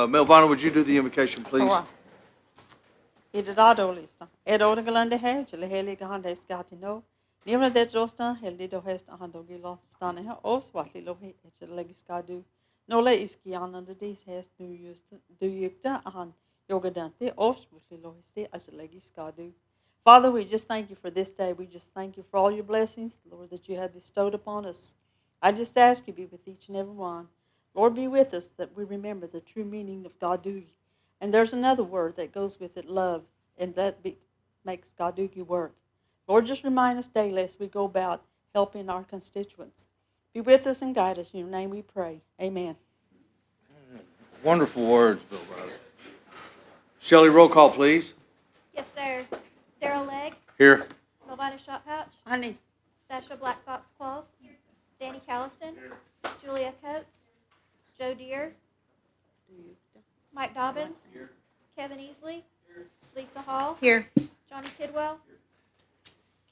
Melvana, would you do the invocation, please? Hoa. I det dårligste. Det glande her, til hele han der skal til nå. Livene det rosta, heldig då hest han då gillar stanna här och svartlig lov ett lägg ska du. Nolla iskianen det dis häst nu just du gikta han yoga dante och svartlig lov det att lägg ska du. Father, we just thank you for this day. We just thank you for all your blessings, Lord, that you have bestowed upon us. I just ask you be with each and every one. Lord, be with us that we remember the true meaning of Gadugi. And there's another word that goes with it, love, and makes Gadugi work. Lord, just remind us daily as we go about helping our constituents. Be with us and guide us. In your name we pray. Amen. Wonderful words, Bill Ryder. Shelley, roll call, please. Yes, sir. Daryl Legg, Here. Melvina Shot Pouch, Honey. Sasha Black Fox Claus, Danny Callison, Julia Coates, Joe Deere, Mike Dobbins, Kevin Easley, Lisa Hall, Here. Johnny Kidwell,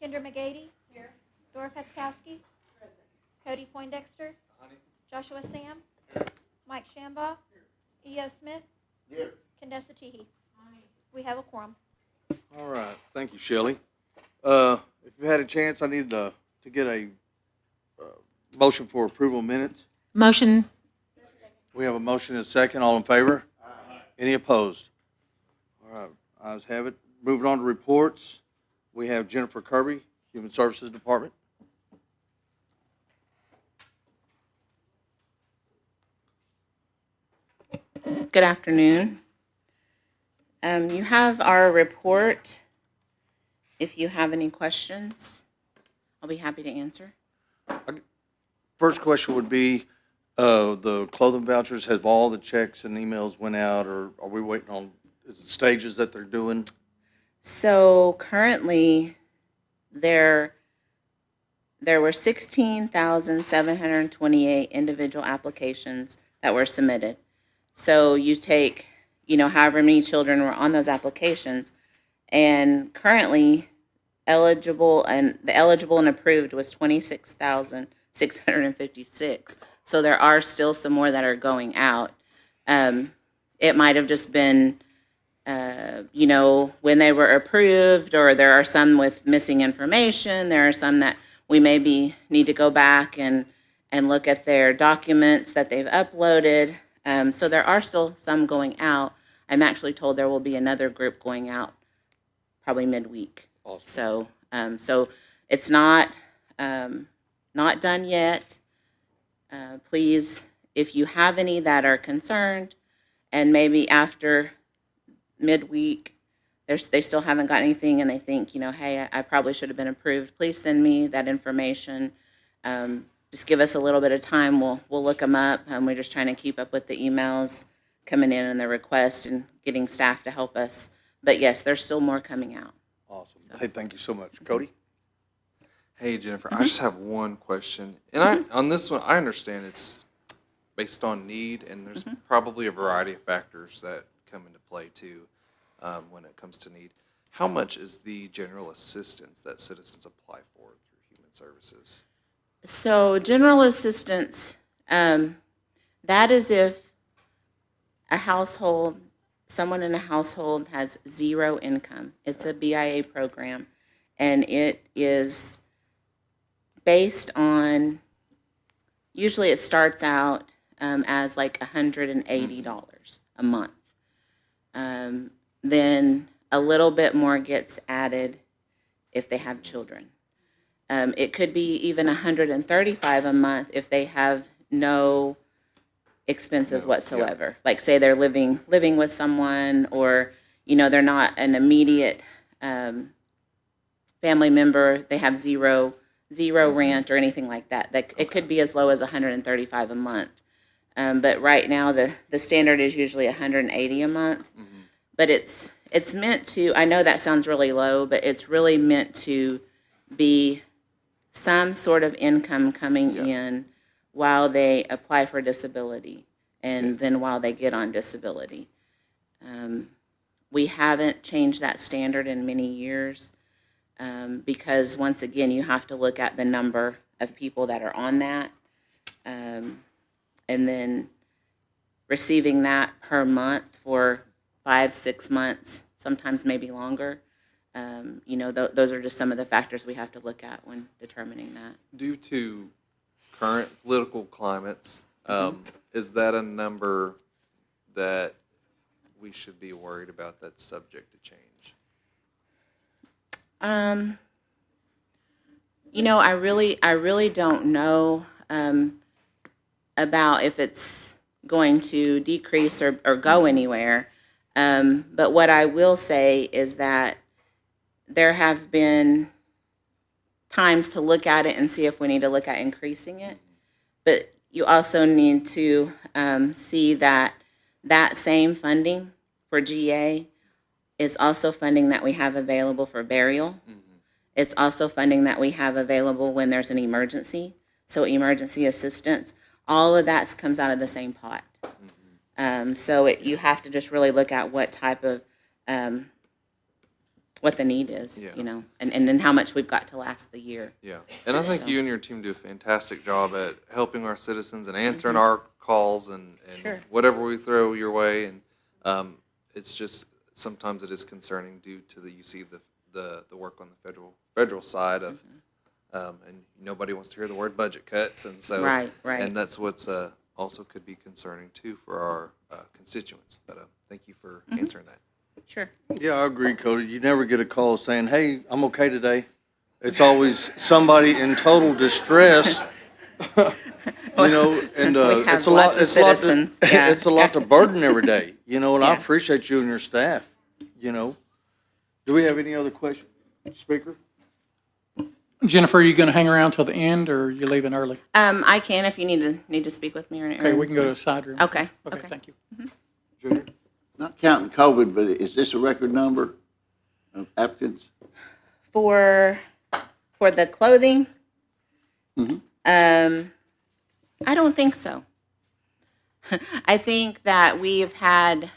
Kendra McGady, Dora Petzkowski, Cody Poindexter, Joshua Sam, Mike Shambaugh, E.O. Smith, Kendessa Teehee. We have a quorum. All right. Thank you, Shelley. If you had a chance, I need to get a motion for approval of minutes. Motion. We have a motion and a second. All in favor? Aye. Any opposed? All right. Ayes have it. Moving on to reports. We have Jennifer Kirby, Human Services Department. Good afternoon. You have our report. If you have any questions, I'll be happy to answer. First question would be, the clothing vouchers, have all the checks and emails went out, or are we waiting on, is it stages that they're doing? So currently, there were 16,728 individual applications that were submitted. So you take, however many children were on those applications, and currently the eligible and approved was 26,656. So there are still some more that are going out. It might have just been, when they were approved, or there are some with missing information. There are some that we maybe need to go back and look at their documents that they've uploaded. So there are still some going out. I'm actually told there will be another group going out probably midweek. Awesome. So it's not done yet. Please, if you have any that are concerned, and maybe after midweek they still haven't got anything, and they think, hey, I probably should have been approved, please send me that information. Just give us a little bit of time. We'll look them up. We're just trying to keep up with the emails coming in and the requests and getting staff to help us. But yes, there's still more coming out. Awesome. Hey, thank you so much. Cody? Hey, Jennifer, I just have one question. And on this one, I understand it's based on need, and there's probably a variety of factors that come into play too when it comes to need. How much is the general assistance that citizens apply for through Human Services? So general assistance, that is if someone in a household has zero income. It's a BIA program, and it is based on, usually it starts out as like $180 a month. Then a little bit more gets added if they have children. It could be even $135 a month if they have no expenses whatsoever. Like, say they're living with someone, or they're not an immediate family member. They have zero rent or anything like that. It could be as low as $135 a month. But right now the standard is usually $180 a month. But it's meant to. I know that sounds really low, but it's really meant to be some sort of income coming in while they apply for disability, and then while they get on disability. We haven't changed that standard in many years because, once again, you have to look at the number of people that are on that. And then receiving that per month for 5, 6 months, sometimes maybe longer. Those are just some of the factors we have to look at when determining that. Due to current political climates, is that a number that we should be worried about that's subject to change? I really don't know about if it's going to decrease or go anywhere. But what I will say is that there have been times to look at it and see if we need to look at increasing it. But you also need to see that that same funding for GA is also funding that we have available for burial. It's also funding that we have available when there's an emergency. So emergency assistance, all of that comes out of the same pot. You have to just really look at what type of, what the need is, Yeah. and then how much we've got to last the year. Yeah, and I think you and your team do a fantastic job at helping our citizens and answering our calls and Sure. whatever we throw your way. And it's just, sometimes it is concerning due to you see the work on the federal side of, and nobody wants to hear the word budget cuts. And so, Right. and that's what's also could be concerning too for our constituents. But thank you for answering that. Sure. Yeah, I agree, Cody. You never get a call saying, hey, I'm okay today. It's always somebody in total distress, and We have it's a lot, lots of it's a lot, citizens, yeah. it's a lot to burden every day, and I Yeah. appreciate you and your staff, Do we have any other questions, Speaker? Jennifer, are you going to hang around till the end, or are you leaving early? I can if you need to speak with me or. Okay, we can go to the side room. Okay. Okay, thank you. Junior? Not counting COVID, but is this a record number of applicants? For the clothing, I don't think so. I think that we've had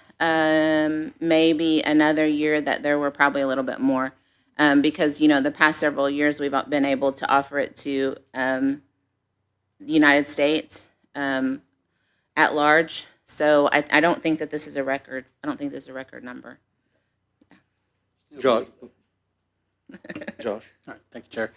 maybe another year that there were probably a little bit more because the past several years we've been able to offer it to the United States at large. So I don't think that this is a record. I don't think this is a record number. Josh? Josh? All right, thank you, Chair.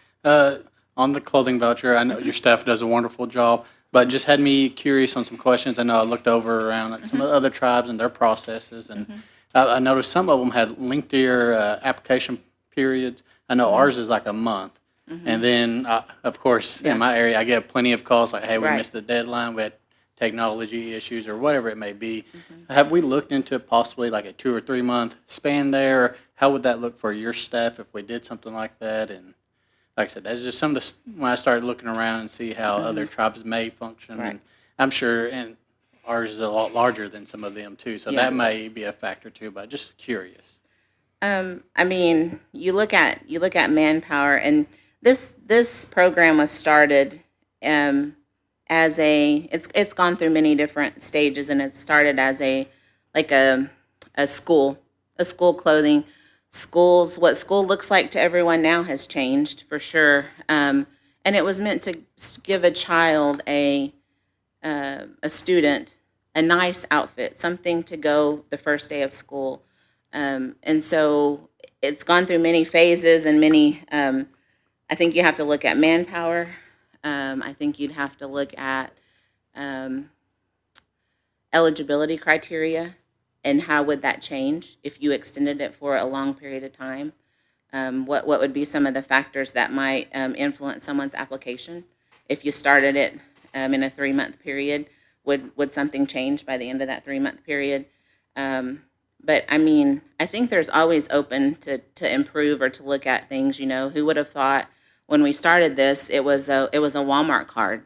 On the clothing voucher, I know your staff does a wonderful job, but just had me curious on some questions. I know I looked over around at some of the other tribes and their processes, and I noticed some of them had lengthier application periods. I know ours is like a month. And then, of course, in my area, I get plenty of calls like, hey, we Right. missed the deadline, we had technology issues or whatever it may be. Have we looked into possibly like a 2 or 3 month span there? How would that look for your staff if we did something like that? And like I said, that's just some of the, when I started looking around and see how other tribes may function. Right. And I'm sure, and ours is a lot larger than some of them too, so Yeah. that may be a factor too, but just curious. I mean, you look at manpower, and this program was started as it's gone through many different stages, and it started as a school clothing. What school looks like to everyone now has changed for sure, and it was meant to give a child a student a nice outfit, something to go the first day of school. And so it's gone through many phases and many, I think you have to look at manpower. I think you'd have to look at eligibility criteria and how would that change if you extended it for a long period of time. What would be some of the factors that might influence someone's application? If you started it in a 3-month period, would something change by the end of that 3-month period? But I mean, I think there's always open to improve or to look at things. Who would have thought when we started this, it was a Walmart card.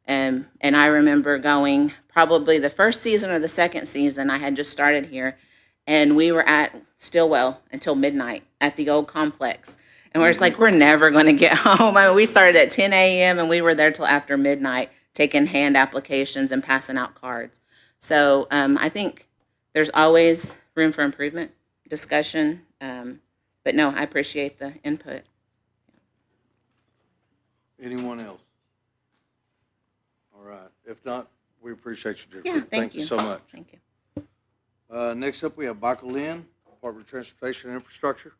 And I remember going probably the first season or the second season, I had just started here, and we were at Stillwell until midnight at the old complex. And we're just like, we're never going to get home. I mean, we started at 10 a.m. and we were there till after midnight taking hand applications and passing out cards. So I think there's always room for improvement, discussion. But no, I appreciate the input. Anyone else? All right. If not, We appreciate you, Yeah, Jennifer. thank you. So much. Thank you. Next up, we have Michael Lynn, Department of Transportation and Infrastructure.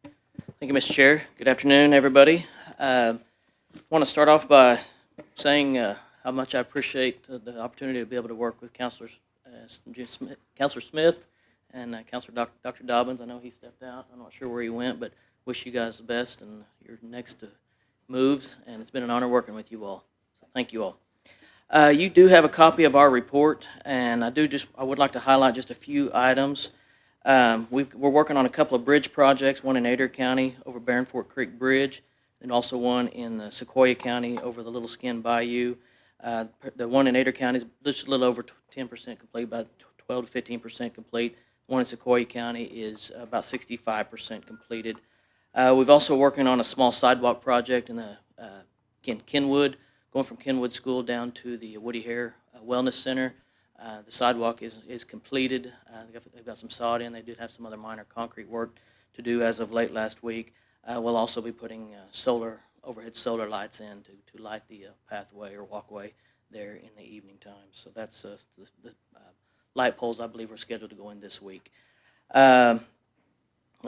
Thank you, Mr. Chair. Good afternoon, everybody. I want to start off by saying how much I appreciate the opportunity to be able to work with Councilor Smith and Councilor Dr. Dobbins. I know he stepped out. I'm not sure where he went, but wish you guys the best in your next moves, and it's been an honor working with you all. So thank you all. You do have a copy of our report, and I would like to highlight just a few items. We're working on a couple of bridge projects, one in Adair County over Barren Fork Creek Bridge, and also one in Sequoia County over the Little Skin Bayou. The one in Adair County is just a little over 10% complete, about 12 to 15% complete. One in Sequoia County is about 65% completed. We've also working on a small sidewalk project in Kenwood, going from Kenwood School down to the Woody Hare Wellness Center. The sidewalk is completed. They've got some sod in. They did have some other minor concrete work to do as of late last week. We'll also be putting overhead solar lights in to light the pathway or walkway there in the evening time. So that's the light poles, I believe, are scheduled to go in this week. Let's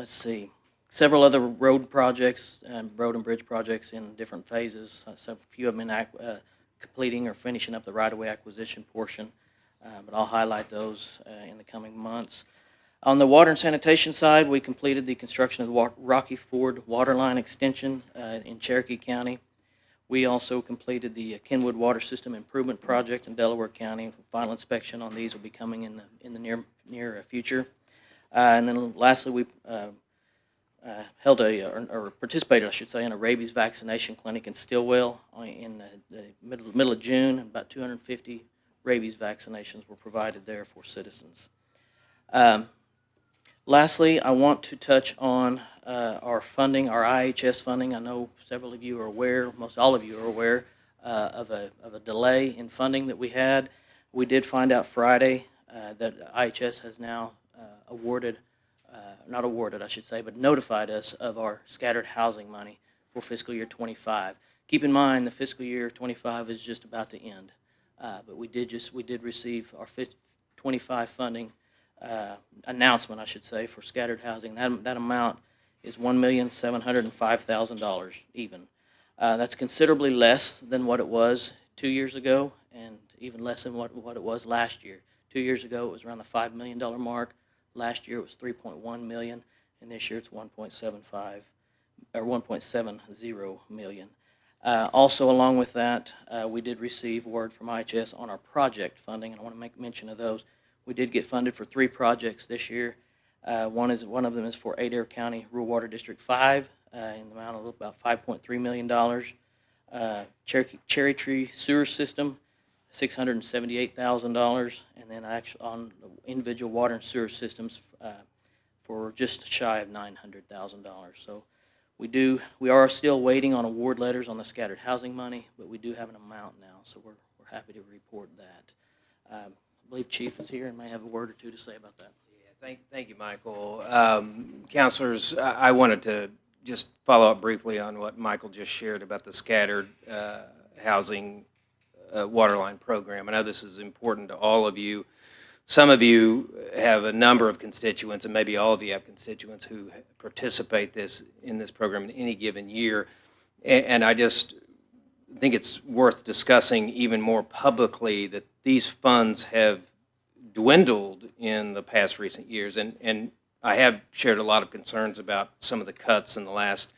see. Several other road projects, road and bridge projects in different phases. A few of them in completing or finishing up the right-of-way acquisition portion. But I'll highlight those in the coming months. On the water and sanitation side, we completed the construction of the Rocky Ford Waterline Extension in Cherokee County. We also completed the Kenwood Water System Improvement Project in Delaware County. Final inspection on these will be coming in the near future. And then lastly, we held or participated, I should say, in a rabies vaccination clinic in Stillwell in the middle of June. About 250 rabies vaccinations were provided there for citizens. Lastly, I want to touch on our funding, our IHS funding. I know several of you are aware, most all of you are aware of a delay in funding that we had. We did find out Friday that IHS has now not awarded, I should say, but notified us of our scattered housing money for fiscal year 25. Keep in mind, the fiscal year 25 is just about to end. But we did receive our 25 funding announcement, I should say, for scattered housing. That amount is $1,705,000 even. That's considerably less than what it was 2 years ago, and even less than what it was last year. 2 years ago, it was around the $5 million mark. Last year, it was $3.1 million, and this year it's $1.70 million. Also, along with that, we did receive word from IHS on our project funding, and I want to make mention of those. We did get funded for 3 projects this year. One of them is for Adair County Rural Water District 5 in the amount of about $5.3 million. Cherry Tree Sewer System, $678,000, and then actually on individual water and sewer systems for just shy of $900,000. So we are still waiting on award letters on the scattered housing money, but we do have an amount now, so we're happy to report that. I believe Chief is here and may have a word or two to say about that. Yeah, thank you, Michael. Counselors, I wanted to just follow up briefly on what Michael just shared about the scattered housing waterline program. I know this is important to all of you. Some of you have a number of constituents, and maybe all of you have constituents who participate in this program in any given year. And I just think it's worth discussing even more publicly that these funds have dwindled in the past recent years. And I have shared a lot of concerns about some of the cuts in the last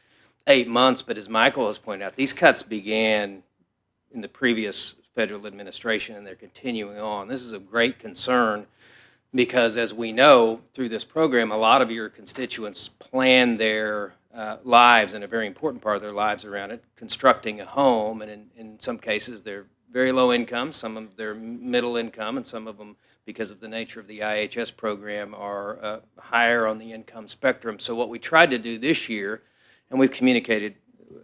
8 months, but as Michael has pointed out, these cuts began in the previous federal administration, and they're continuing on. This is a great concern because, as we know, through this program, a lot of your constituents plan their lives, and a very important part of their lives around it, constructing a home, and in some cases they're very low income, some of them they're middle income, and some of them, because of the nature of the IHS program, are higher on the income spectrum. So what we tried to do this year, and we've communicated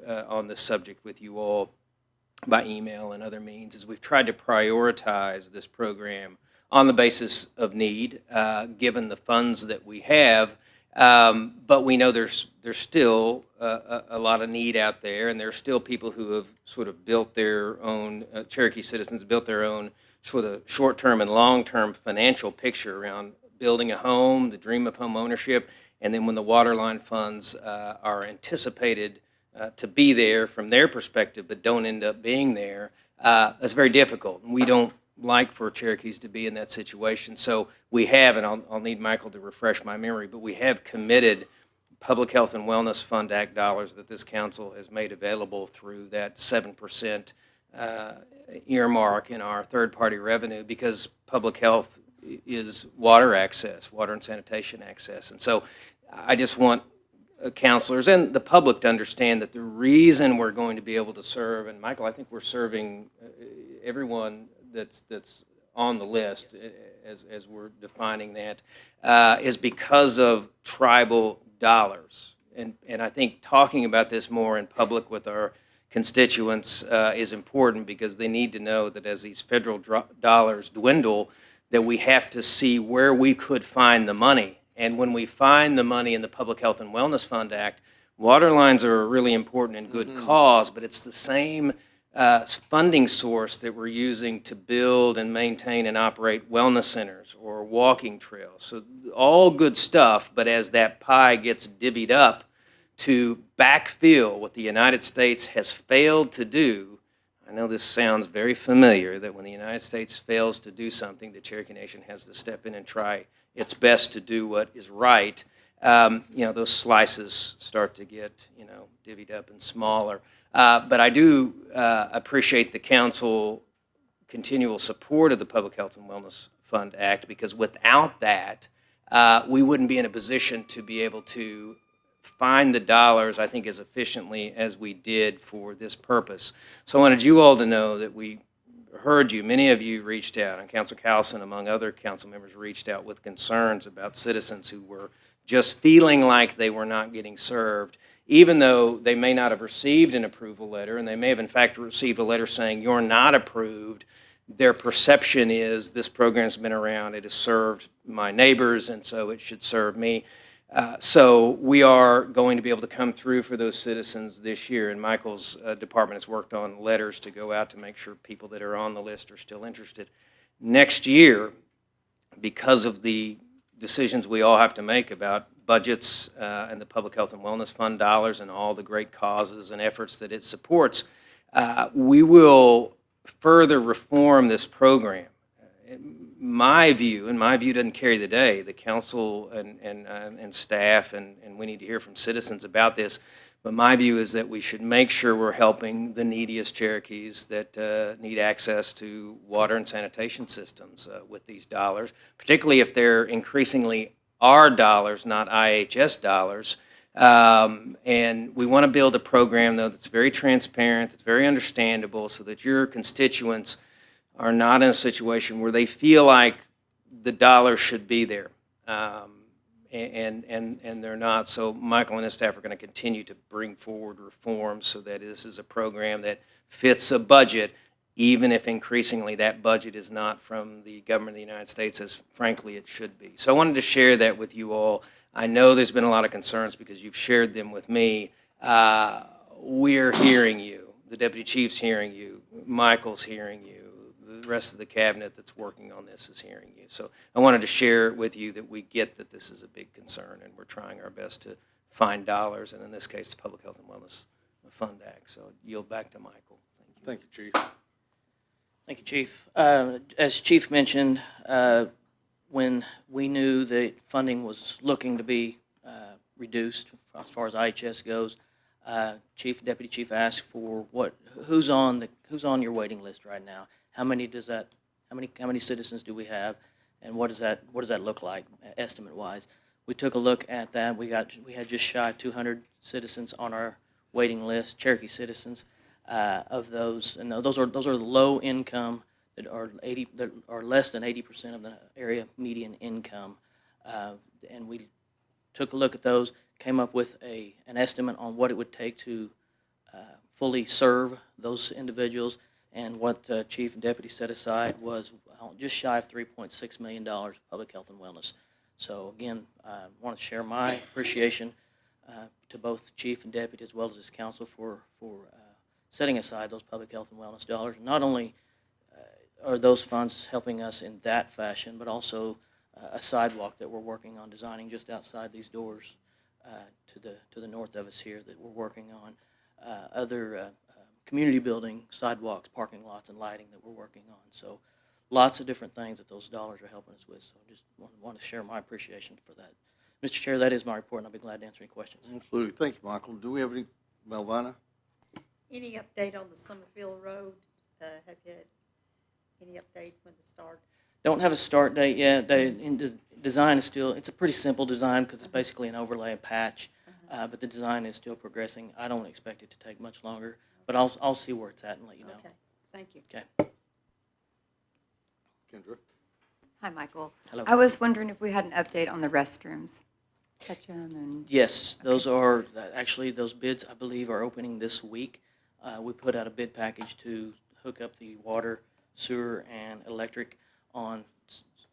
on this subject with you all by email and other means, is we've tried to prioritize this program on the basis of need, given the funds that we have, But we know there's still a lot of need out there, and there's still people who have sort of built their own, Cherokee citizens built their own sort of short-term and long-term financial picture around building a home, the dream of home ownership, and then when the waterline funds are anticipated to be there from their perspective but don't end up being there, that's very difficult. And we don't like for Cherokees to be in that situation. So we have, and I'll need Michael to refresh my memory, but we have committed Public Health and Wellness Fund Act dollars that this council has made available through that 7% earmark in our third-party revenue, because public health is water access, water and sanitation access. And so I just want counselors and the public to understand that the reason we're going to be able to serve, and Michael, I think we're serving everyone that's on the list as we're defining that, is because of tribal dollars. And I think talking about this more in public with our constituents is important, because they need to know that as these federal dollars dwindle, that we have to see where we could find the money. And when we find the money in the Public Health and Wellness Fund Act, water lines are a really important and good cause, but it's the same funding source that we're using to build and maintain and operate wellness centers or walking trails. So all good stuff, but as that pie gets divvied up to backfill what the United States has failed to do, I know this sounds very familiar, that when the United States fails to do something, the Cherokee Nation has to step in and try its best to do what is right. Those slices start to get, divvied up and smaller. But I do appreciate the council continual support of the Public Health and Wellness Fund Act, because without that, we wouldn't be in a position to be able to find the dollars, I think, as efficiently as we did for this purpose. So I wanted you all to know that we heard you. Many of you reached out, and Councilor Cowson, among other council members, reached out with concerns about citizens who were just feeling like they were not getting served, even though they may not have received an approval letter, and they may have in fact received a letter saying you're not approved. Their perception is this program's been around, it has served my neighbors, and so it should serve me. So we are going to be able to come through for those citizens this year, and Michael's department has worked on letters to go out to make sure people that are on the list are still interested. Next year, because of the decisions we all have to make about budgets and the Public Health and Wellness Fund dollars and all the great causes and efforts that it supports, we will further reform this program. My view, and my view doesn't carry the day, the council and staff, and we need to hear from citizens about this, but my view is that we should make sure we're helping the neediest Cherokees that need access to water and sanitation systems with these dollars, particularly if they're increasingly our dollars, not IHS dollars. And we want to build a program, though, that's very transparent, that's very understandable, so that your constituents are not in a situation where they feel like the dollars should be there, and they're not. So Michael and his staff are going to continue to bring forward reforms so that this is a program that fits a budget, even if increasingly that budget is not from the government of the United States, as frankly it should be. So I wanted to share that with you all. I know there's been a lot of concerns because you've shared them with me. We're hearing you. The Deputy Chief's hearing you. Michael's hearing you. The rest of the cabinet that's working on this is hearing you. So I wanted to share with you that we get that this is a big concern, and we're trying our best to find dollars, and in this case, the Public Health and Wellness Fund Act. So I yield back to Michael. Thank you. Thank you, Chief. Thank you, Chief. As Chief mentioned, when we knew that funding was looking to be reduced as far as IHS goes, Deputy Chief asked for who's on your waiting list right now? How many citizens do we have, and what does that look like estimate wise? We took a look at that. We had just shy of 200 citizens on our waiting list, Cherokee citizens. Of those, and those are low income that are less than 80% of the area median income, and we took a look at those, came up with an estimate on what it would take to fully serve those individuals, and what Chief and Deputy set aside was just shy of $3.6 million for public health and wellness. So again, I want to share my appreciation to both chief and deputy as well as this council for setting aside those public health and wellness dollars. Not only are those funds helping us in that fashion, but also a sidewalk that we're working on designing just outside these doors to the north of us here that we're working on. Other community building, sidewalks, parking lots, and lighting that we're working on. So lots of different things that those dollars are helping us with. So just want to share my appreciation for that. Mr. Chair, that is my report, and I'll be glad to answer any questions. Absolutely. Thank you, Michael. Do we have any, Melvina? Any update on the Summerfield Road? Have you had any update when the start? Don't have a start date yet. Design is still, it's a pretty simple design because it's basically an overlay and patch, but the design is still progressing. I don't expect it to take much longer, but I'll see where it's at and let you know. Okay, thank you. Okay. Kendra? Hi, Michael. Hello. I was wondering if we had an update on the restrooms. Catch them and, Yes, those are, actually, those bids, I believe, are opening this week. We put out a bid package to hook up the water, sewer, and electric on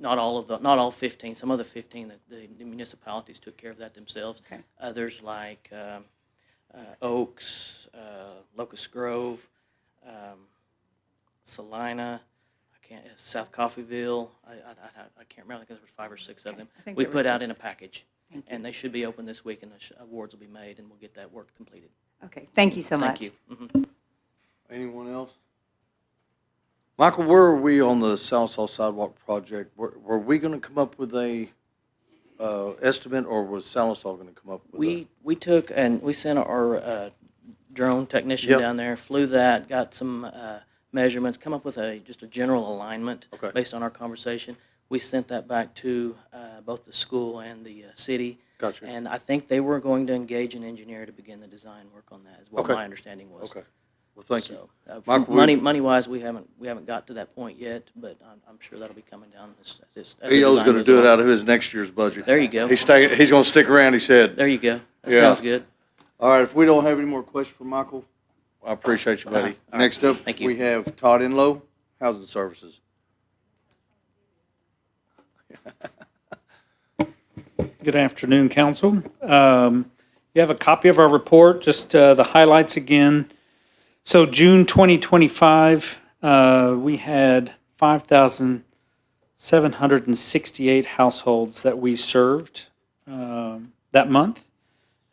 not all 15, some of the 15, that the municipalities took care of that themselves. Okay. Others like Oaks, Locust Grove, Salina, South Coffeyville, I can't remember, because there were 5 or 6 of Okay, them. I think We there were put out 6. in a package, Thank you. and they should be open this week, and the awards will be made, and we'll get that work completed. okay, thank you so much. Thank you. Mhm. Anyone else? Michael, where are we on the Salisal sidewalk project? Were we going to come up with a estimate, or was Salisal going to come up with We took, and we sent our drone technician Yep. down there, flew that, got some measurements, come up with just a general alignment Okay. based on our conversation. We sent that back to both the school and the city. Gotcha. And I think they were going to engage an engineer to begin the design work on that, is what Okay. my understanding was. Okay. Well, thank you. So, Michael, we- money-wise, we haven't got to that point yet, but I'm sure that'll be coming down as the EO's design going to goes do it along. out of his next year's budget. There you go. He's going to stick around, he said. There you go. That Yeah. sounds good. All right, if we don't have any more questions for Michael, I appreciate you, buddy. All right. Next up, Thank you. we have Todd Enlow, Housing Services. Good afternoon, council. You have a copy of our report, just the highlights again. So June 2025, we had 5,768 households that we served that month.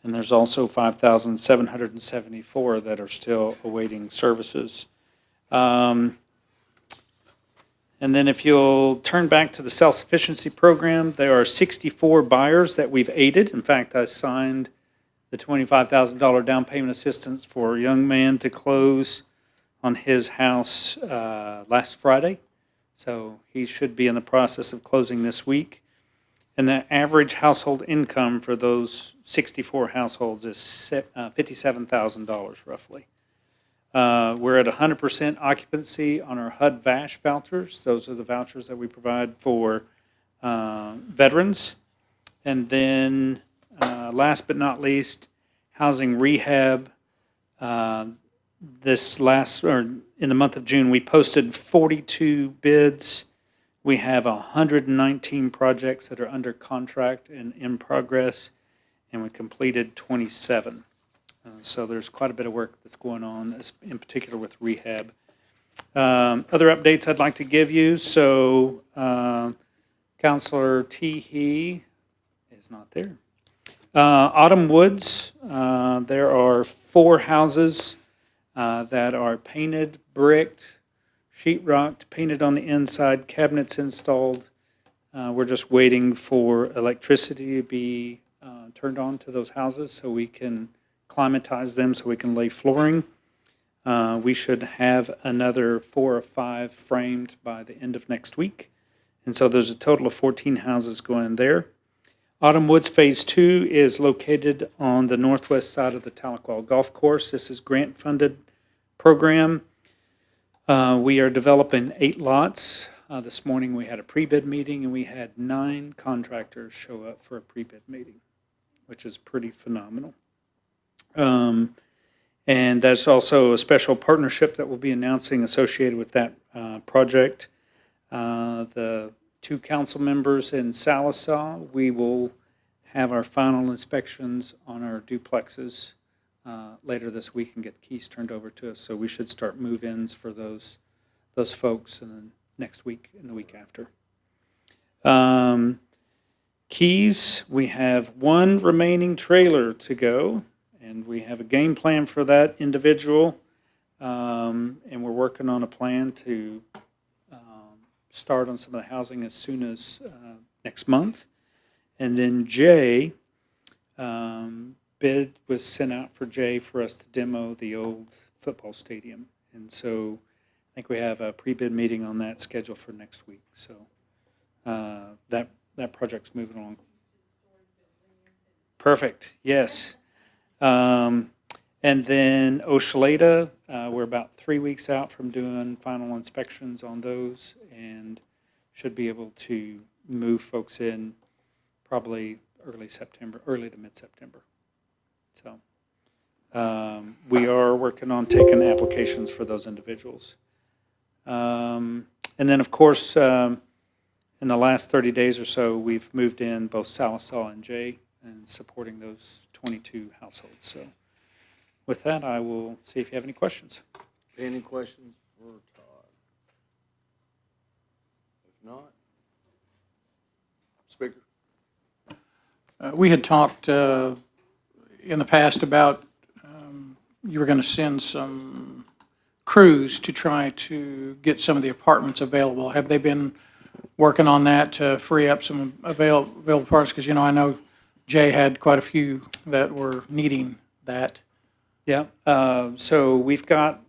And there's also 5,774 that are still awaiting services. And then if you'll turn back to the self-sufficiency program, there are 64 buyers that we've aided. In fact, I signed the $25,000 down payment assistance for a young man to close on his house last Friday. So he should be in the process of closing this week. And the average household income for those 64 households is $57,000 roughly. We're at 100% occupancy on our HUD-VASH vouchers. Those are the vouchers that we provide for veterans. And then, last but not least, housing rehab. In the month of June, we posted 42 bids. We have 119 projects that are under contract and in progress, and we completed 27. So there's quite a bit of work that's going on, in particular with rehab. Other updates I'd like to give you. So Councilor Teehee is not there. Autumn Woods, there are 4 houses that are painted, bricked, sheetrocked, painted on the inside, cabinets installed. We're just waiting for electricity to be turned on to those houses so we can climatize them, so we can lay flooring. We should have another 4 or 5 framed by the end of next week. And so there's a total of 14 houses going there. Autumn Woods Phase 2 is located on the northwest side of the Tahlequah Golf Course. This is grant-funded program. We are developing 8 lots. This morning we had a pre-bid meeting, and we had 9 contractors show up for a pre-bid meeting, which is pretty phenomenal. And that's also a special partnership that we'll be announcing associated with that project. The 2 council members in Salisaw. We will have our final inspections on our duplexes later this week and get the keys turned over to us. So we should start move-ins for those folks next week and the week after. Keys, we have 1 remaining trailer to go, and we have a game plan for that individual. And we're working on a plan to start on some of the housing as soon as next month. And then Jay, bid was sent out for Jay for us to demo the old football stadium. And so I think we have a pre-bid meeting on that scheduled for next week. So that project's moving along. Perfect, yes. And then Oshaleta, we're about 3 weeks out from doing final inspections on those and should be able to move folks in probably early to mid-September. So we are working on taking applications for those individuals. And then, of course, in the last 30 days or so, we've moved in both Salisaw and Jay and supporting those 22 households. So with that, I will see if you have any questions. Any questions for Todd? If not, Speaker. We had talked in the past about you were going to send some crews to try to get some of the apartments available. Have they been working on that to free up some available apartments? Because, I know Jay had quite a few that were needing that. Yeah, so we've got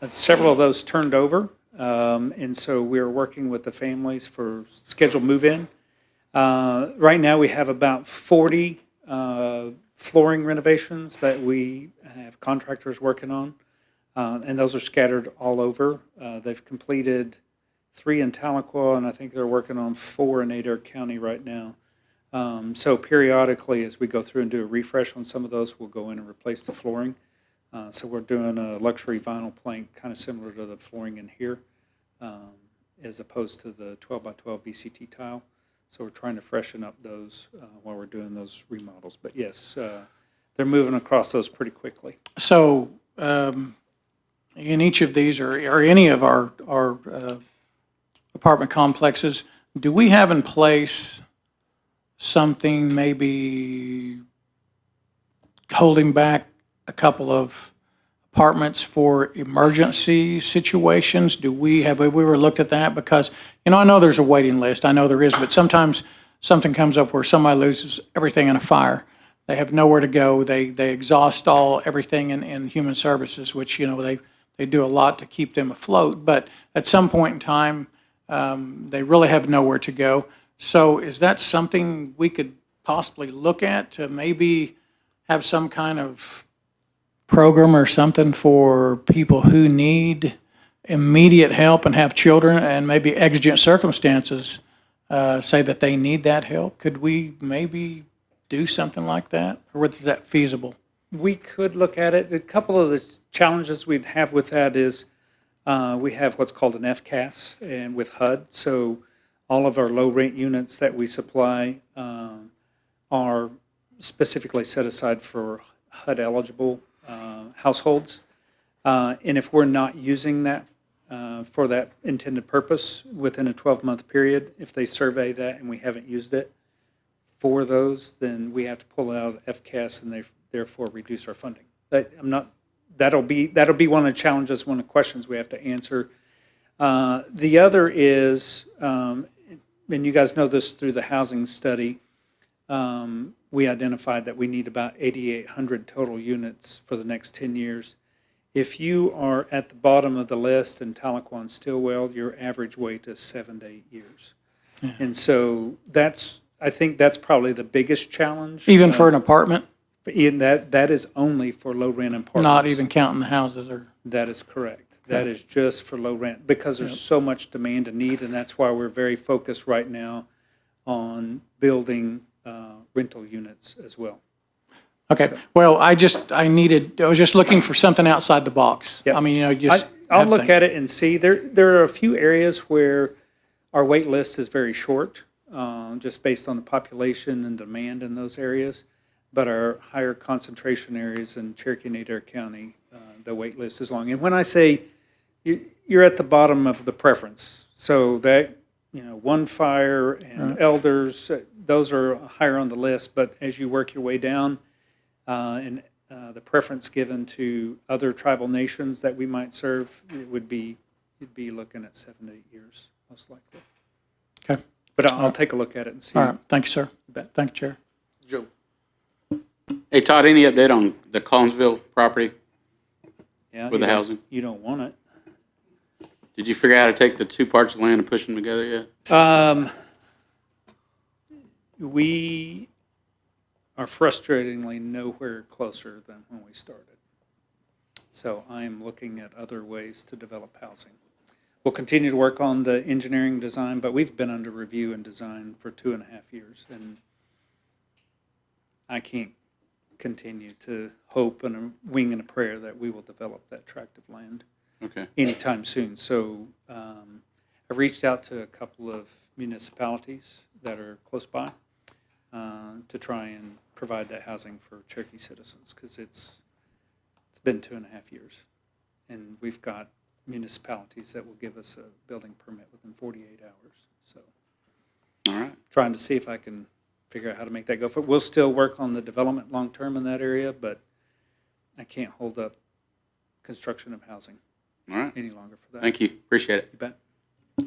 several of those turned over, and so we're working with the families for scheduled move-in. Right now, we have about 40 flooring renovations that we have contractors working on, and those are scattered all over. They've completed 3 in Tahlequah, and I think they're working on 4 in Adair County right now. So periodically, as we go through and do a refresh on some of those, we'll go in and replace the flooring. So we're doing a luxury vinyl plank, kind of similar to the flooring in here, as opposed to the 12 by 12 VCT tile. So we're trying to freshen up those while we're doing those remodels. But yes, they're moving across those pretty quickly. So in each of these, or any of our apartment complexes, do we have in place something maybe holding back a couple of apartments for emergency situations? Have we ever looked at that? Because, I know there's a waiting list. I know there is, but sometimes something comes up where somebody loses everything in a fire. They have nowhere to go. They exhaust everything in human services, which, they do a lot to keep them afloat. But at some point in time, they really have nowhere to go. So is that something we could possibly look at to maybe have some kind of program or something for people who need immediate help and have children and maybe exigent circumstances say that they need that help? Could we maybe do something like that, or is that feasible? We could look at it. A couple of the challenges we'd have with that is we have what's called an FCAS and with HUD. So all of our low rent units that we supply are specifically set aside for HUD eligible households. And if we're not using that for that intended purpose within a 12-month period, if they survey that and we haven't used it for those, then we have to pull it out of FCAS and therefore reduce our funding. That'll be one of the challenges, one of the questions we have to answer. The other is, and you guys know this through the housing study, we identified that we need about 8,800 total units for the next 10 years. If you are at the bottom of the list in Tahlequah and Stillwell, your average wait is 7 to 8 years. Yeah. And so I think that's probably the biggest challenge. Even for an apartment? That is only for low rent apartments. Not even counting the houses? That is correct. Okay. That is just for low rent because there's so much demand and need, and that's why we're very focused right now on building rental units as well. Okay. So, well, I was just looking for something outside the box. Yep. I mean, I'll look at it and see. There are a few areas where our wait list is very short, just based on the population and demand in those areas. But our higher concentration areas in Cherokee and Adair County, the wait list is long. And when I say you're at the bottom of the preference, so that, One Fire and Elders, those are higher on the list, but as you work your way down, and the preference given to other tribal nations that we might serve, you'd be looking at 7 to 8 years, most likely. Okay. But I'll take a look at it and see. All right, thank you, sir. bet. Thank you, Chair. Joe? Hey, Todd, any update on the Collinsville property Yeah, with the housing? You don't want it. Did you figure out how to take the two parts of land and push them together yet? We are frustratingly nowhere closer than when we started. So I am looking at other ways to develop housing. We'll continue to work on the engineering design, but we've been under review and design for 2.5 years, and I can't continue to hope and a wing and a prayer that we will develop that tract of land Okay. anytime soon. So I've reached out to a couple of municipalities that are close by to try and provide that housing for Cherokee citizens, because it's been 2.5 years, and we've got municipalities that will give us a building permit within 48 hours. So All right. trying to see if I can figure out how to make that go. We'll still work on the development long-term in that area, but I can't hold up construction of housing All right. any longer for that. Thank you. Appreciate it. You bet.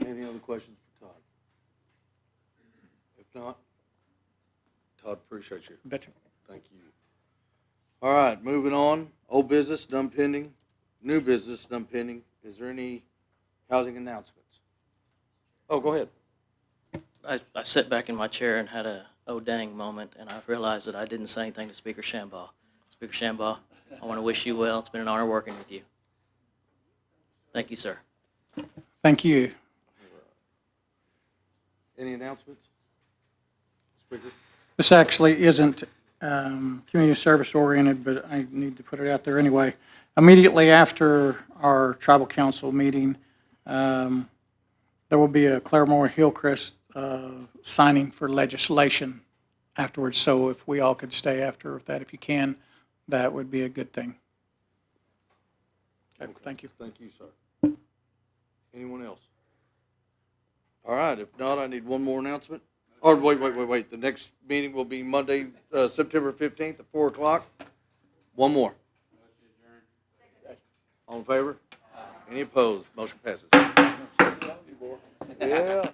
Any other questions for Todd? If not, Todd, appreciate you. You betcha. Thank you. All right, moving on. Old business, none pending. New business, none pending. Is there any housing announcements? Oh, go ahead. I sat back in my chair and had a oh dang moment, and I realized that I didn't say anything to Speaker Shambaugh. Speaker Shambaugh, I want to wish you well. It's been an honor working with you. Thank you, sir. Thank you. Any announcements? Speaker? This actually isn't community service oriented, but I need to put it out there anyway. Immediately after our tribal council meeting, there will be a Claremore Hillcrest signing for legislation afterwards. So if we all could stay after that, if you can, that would be a good thing. Okay, thank you. Thank you, sir. Anyone else? All right, if not, I need one more announcement. Oh, wait. The next meeting will be Monday, September 15th at 4 o'clock. One more. All in favor? Any opposed? Motion passes. Yeah.